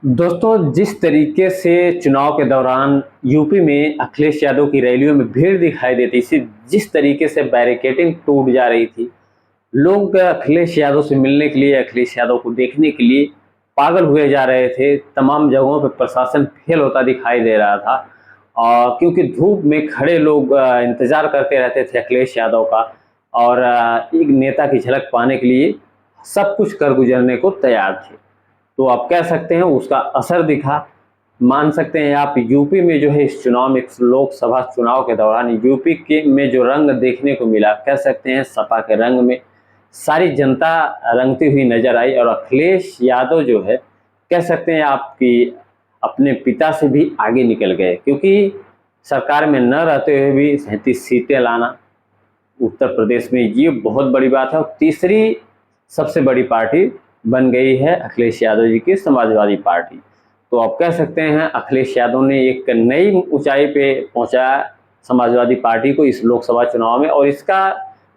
दोस्तों, जिस तरीके से चुनाव के दौरान यूपी में अखिलेश यादव की रैलियों में भीड़ दिखाई देती थी, जिस तरीके से बैरिकेडिंग टूट जा रही थी, लोग अखिलेश यादव से मिलने के लिए, अखिलेश यादव को देखने के लिए पागल हुए जा रहे थे। तमाम जगहों पर प्रशासन फेल होता दिखाई दे रहा था और क्योंकि धूप में खड़े लोग इंतजार करते रहते थे अखिलेश यादव का और एक नेता की झलक पाने के लिए सब कुछ कर गुजरने को तैयार थे। तो आप कह सकते हैं उसका असर दिखा। मान सकते हैं आप यूपी में जो है इस चुनाव में, इस लोकसभा चुनाव के दौरान यूपी के में जो रंग देखने को मिला, कह सकते हैं सपा के रंग में सारी जनता रंगती हुई नजर आई और अखिलेश यादव जो है कह सकते हैं आपकी अपने पिता से भी आगे निकल गए, क्योंकि सरकार में न रहते हुए भी 37 सीटें लाना उत्तर प्रदेश में ये बहुत बड़ी बात है। और तीसरी सबसे बड़ी पार्टी बन गई है अखिलेश यादव जी की समाजवादी पार्टी। तो आप कह सकते हैं अखिलेश यादव ने एक नई ऊंचाई पे पहुंचाया समाजवादी पार्टी को इस लोकसभा चुनाव में, और इसका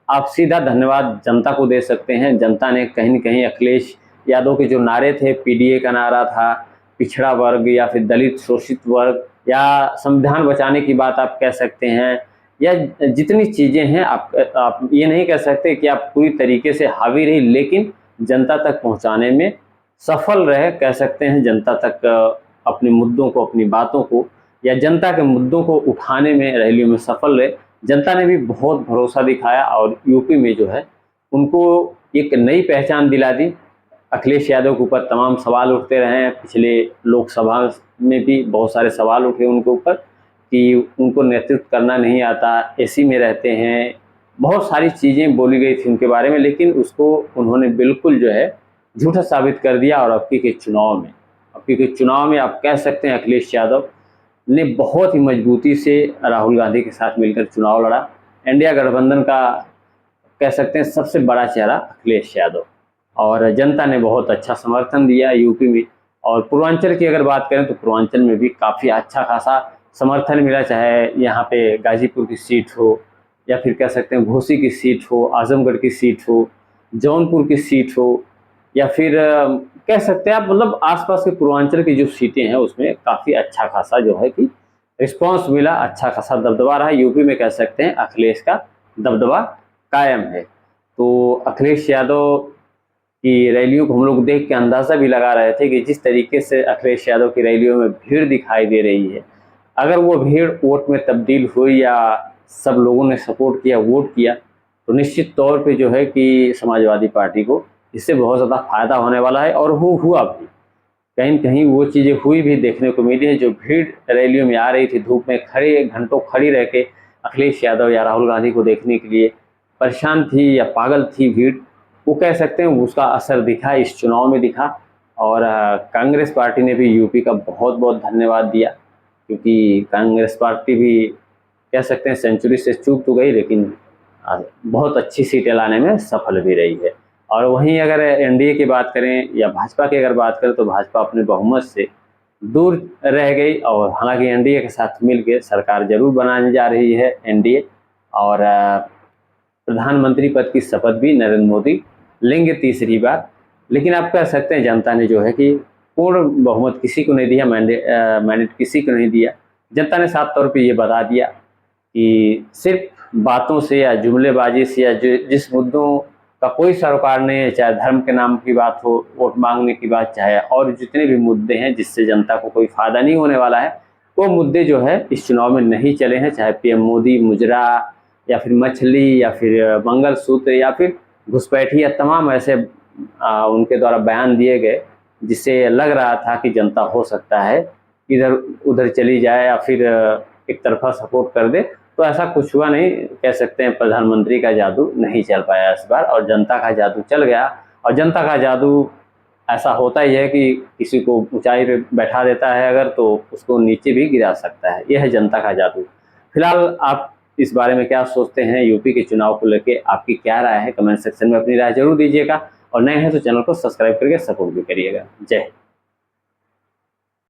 आप सीधा धन्यवाद जनता को दे सकते हैं। जनता ने कहीं न कहीं अखिलेश यादव के जो नारे थे, पीडीए का नारा था, पिछड़ा वर्ग या फिर दलित शोषित वर्ग, या संविधान बचाने की बात आप कह सकते हैं, या जितनी चीज़ें हैं आप ये नहीं कह सकते कि आप पूरी तरीके से हावी रही, लेकिन जनता तक पहुंचाने में सफल रहे। कह सकते हैं जनता तक अपने मुद्दों को, अपनी बातों को या जनता के मुद्दों को उठाने में रैलियों में सफल रहे। जनता ने भी बहुत भरोसा दिखाया और यूपी में जो है उनको एक नई पहचान दिला दी। अखिलेश यादव के ऊपर तमाम सवाल उठते रहे हैं, पिछले लोकसभा में भी बहुत सारे सवाल उठे उनके ऊपर कि उनको नेतृत्व करना नहीं आता, एसी में रहते हैं, बहुत सारी चीज़ें बोली गई थी उनके बारे में, लेकिन उसको उन्होंने बिल्कुल जो है झूठा साबित कर दिया। और अब के चुनाव में आप कह सकते हैं अखिलेश यादव ने बहुत ही मजबूती से राहुल गांधी के साथ मिलकर चुनाव लड़ा। इंडिया गठबंधन का कह सकते हैं सबसे बड़ा चेहरा अखिलेश यादव, और जनता ने बहुत अच्छा समर्थन दिया यूपी में। और पूर्वांचल की अगर बात करें तो पूर्वांचल में भी काफ़ी अच्छा खासा समर्थन मिला, चाहे यहाँ पे गाजीपुर की सीट हो या फिर कह सकते हैं घोसी की सीट हो, आजमगढ़ की सीट हो, जौनपुर की सीट हो, या फिर कह सकते हैं आप मतलब आसपास के पूर्वांचल की जो सीटें हैं उसमें काफ़ी अच्छा खासा जो है कि रिस्पांस मिला, अच्छा खासा दबदबा रहा। यूपी में कह सकते हैं अखिलेश का दबदबा कायम है। तो अखिलेश यादव की रैलियों को हम लोग देख के अंदाज़ा भी लगा रहे थे कि जिस तरीके से अखिलेश यादव की रैलियों में भीड़ दिखाई दे रही है, अगर वो भीड़ वोट में तब्दील हुई या सब लोगों ने सपोर्ट किया, वोट किया, तो निश्चित तौर पे जो है कि समाजवादी पार्टी को इससे बहुत ज़्यादा फायदा होने वाला है। और वो हुआ भी, कहीं न कहीं वो चीज़ें हुई भी देखने को मिली है। जो भीड़ रैलियों में आ रही थी, धूप में खड़े घंटों खड़ी रह के अखिलेश यादव या राहुल गांधी को देखने के लिए परेशान थी या पागल थी भीड़, वो कह सकते हैं उसका असर दिखा, इस चुनाव में दिखा। और कांग्रेस पार्टी ने भी यूपी का बहुत बहुत धन्यवाद दिया, क्योंकि कांग्रेस पार्टी भी कह सकते हैं सेंचुरी से चूक तो गई, लेकिन बहुत अच्छी सीटें लाने में सफल भी रही है। और वहीं अगर एनडीए की बात करें या भाजपा की अगर बात करें तो भाजपा अपने बहुमत से दूर रह गई, और हालांकि एनडीए के साथ मिलकर सरकार जरूर बनाने जा रही है एनडीए, और प्रधानमंत्री पद की शपथ भी नरेंद्र मोदी लेंगे तीसरी बार। लेकिन आप कह सकते हैं जनता ने जो है कि पूर्ण बहुमत किसी को नहीं दिया, मैंडेट किसी को नहीं दिया। जनता ने साफ तौर पे ये बता दिया कि सिर्फ बातों से या जुमलेबाजी से या जिस मुद्दों का कोई सरोकार नहीं है, चाहे धर्म के नाम की बात हो, वोट मांगने की बात, चाहे और जितने भी मुद्दे हैं जिससे जनता को कोई फायदा नहीं होने वाला है, वो मुद्दे जो है इस चुनाव में नहीं चले हैं। चाहे पीएम मोदी, मुजरा या फिर मछली या फिर मंगलसूत्र या फिर घुसपैठी, या तमाम ऐसे उनके द्वारा बयान दिए गए जिससे लग रहा था कि जनता हो सकता है इधर उधर चली जाए या फिर एक तरफा सपोर्ट कर दे। तो ऐसा कुछ हुआ नहीं। कह सकते हैं प्रधानमंत्री का जादू नहीं चल पाया इस बार, और जनता का जादू चल गया। और जनता का जादू ऐसा होता ही है कि किसी को ऊंचाई पे बैठा देता है अगर, तो उसको नीचे भी गिरा सकता है। यह है जनता का जादू। फिलहाल आप इस बारे में क्या सोचते हैं? यूपी के चुनाव को लेके आपकी क्या राय है? कमेंट सेक्शन में अपनी राय जरूर दीजिएगा, और नए हैं तो चैनल को सब्सक्राइब करके सपोर्ट भी करिएगा। जय हिंद।